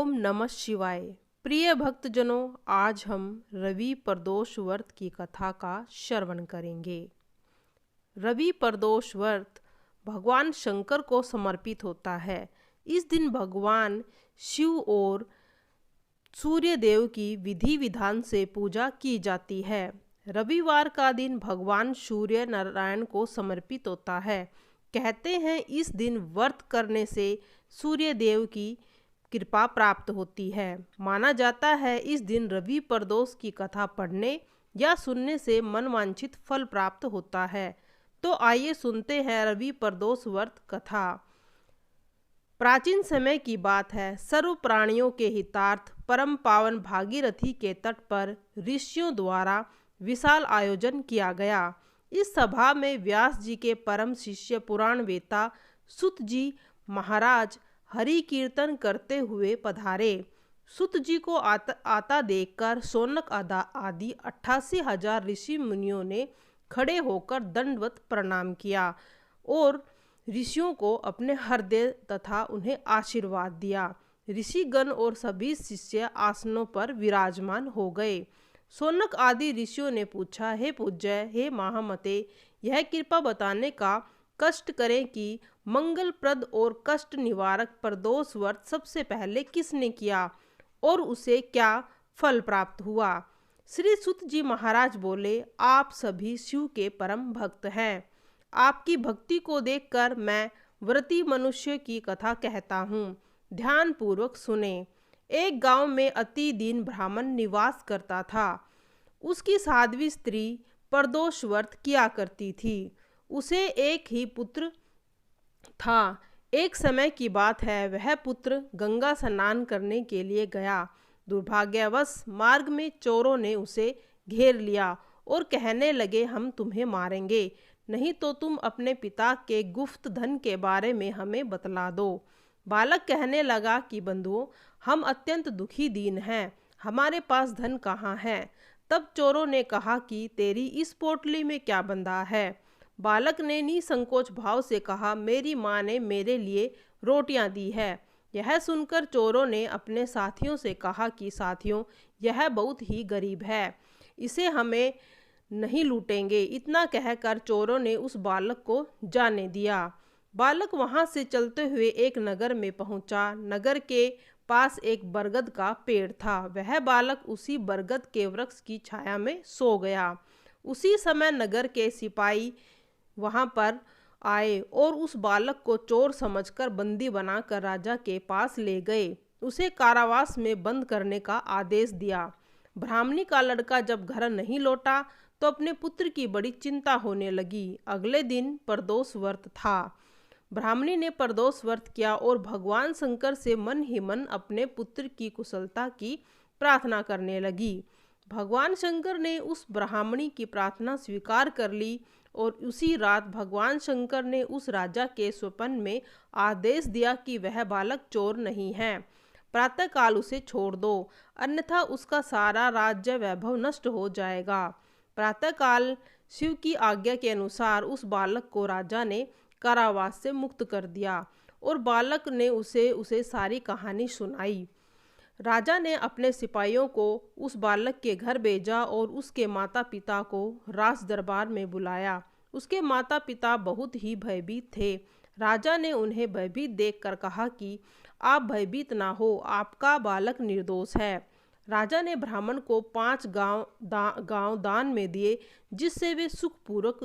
ओम नमः शिवाय। प्रिय भक्तजनों, आज हम रवि प्रदोष व्रत की कथा का श्रवण करेंगे। रवि प्रदोष व्रत भगवान शंकर को समर्पित होता है। इस दिन भगवान शिव और सूर्य देव की विधि विधान से पूजा की जाती है। रविवार का दिन भगवान सूर्य नारायण को समर्पित होता है। कहते हैं इस दिन व्रत करने से सूर्य देव की कृपा प्राप्त होती है। माना जाता है इस दिन रवि प्रदोष की कथा पढ़ने या सुनने से मनवांछित फल प्राप्त होता है। तो आइए सुनते हैं रवि प्रदोष व्रत कथा। प्राचीन समय की बात है। सर्व प्राणियों के हितार्थ परम पावन भागीरथी के तट पर ऋषियों द्वारा विशाल आयोजन किया गया। इस सभा में व्यास जी के परम शिष्य पुराण वेता सुत जी महाराज हरि कीर्तन करते हुए पधारे। सुत जी को आता देखकर शौनक आदि 88,000 ऋषि मुनियों ने खड़े होकर दंडवत प्रणाम किया और ऋषियों को अपने हृदय तथा उन्हें आशीर्वाद दिया। ऋषिगण और सभी शिष्य आसनों पर विराजमान हो गए। शौनक आदि ऋषियों ने पूछा, हे पूज्य, हे महामते, यह कृपा बताने का कष्ट करें कि मंगलप्रद और कष्ट निवारक प्रदोष व्रत सबसे पहले किसने किया और उसे क्या फल प्राप्त हुआ। श्री सुत जी महाराज बोले, आप सभी शिव के परम भक्त हैं। आपकी भक्ति को देखकर मैं व्रती मनुष्य की कथा कहता हूँ। ध्यान पूर्वक सुने। एक गांव में अति दीन ब्राह्मण निवास करता था। उसकी साध्वी स्त्री प्रदोष व्रत किया करती थी। उसे एक ही पुत्र था। एक समय की बात है, वह पुत्र गंगा स्नान करने के लिए गया। दुर्भाग्यवश मार्ग में चोरों ने उसे घेर लिया और कहने लगे, हम तुम्हें मारेंगे, नहीं तो तुम अपने पिता के गुप्त धन के बारे में हमें बतला दो। बालक कहने लगा कि बंधुओं, हम अत्यंत दुखी दीन हैं, हमारे पास धन कहाँ है। तब चोरों ने कहा कि तेरी इस पोटली में क्या बंधा है। बालक ने निसंकोच भाव से कहा, मेरी माँ ने मेरे लिए रोटियां दी है। यह सुनकर चोरों ने अपने साथियों से कहा कि साथियों, यह बहुत ही गरीब है, इसे हमें नहीं लूटेंगे। इतना कहकर चोरों ने उस बालक को जाने दिया। बालक वहां से चलते हुए एक नगर में पहुंचा। नगर के पास एक बरगद का पेड़ था। वह बालक उसी बरगद के वृक्ष की छाया में सो गया। उसी समय नगर के सिपाही वहां पर आए और उस बालक को चोर समझकर बंदी बनाकर राजा के पास ले गए। उसे कारावास में बंद करने का आदेश दिया। ब्राह्मणी का लड़का जब घर नहीं लौटा तो अपने पुत्र की बड़ी चिंता होने लगी। अगले दिन प्रदोष व्रत था। ब्राह्मणी ने प्रदोष व्रत किया और भगवान शंकर से मन ही मन अपने पुत्र की कुशलता की प्रार्थना करने लगी। भगवान शंकर ने उस ब्राह्मणी की प्रार्थना स्वीकार कर ली और उसी रात भगवान शंकर ने उस राजा के स्वप्न में आदेश दिया कि वह बालक चोर नहीं है, प्रातःकाल उसे छोड़ दो, अन्यथा उसका सारा राज्य वैभव नष्ट हो जाएगा। प्रातःकाल शिव की आज्ञा के अनुसार उस बालक को राजा ने कारावास से मुक्त कर दिया और बालक ने उसे सारी कहानी सुनाई। राजा ने अपने सिपाहियों को उस बालक के घर भेजा और उसके माता पिता को राज दरबार में बुलाया। उसके माता पिता बहुत ही भयभीत थे। राजा ने उन्हें भयभीत देखकर कहा कि आप भयभीत ना हो, आपका बालक निर्दोष है। राजा ने ब्राह्मण को 5 गांव दान में दिए, जिससे वे सुखपूर्वक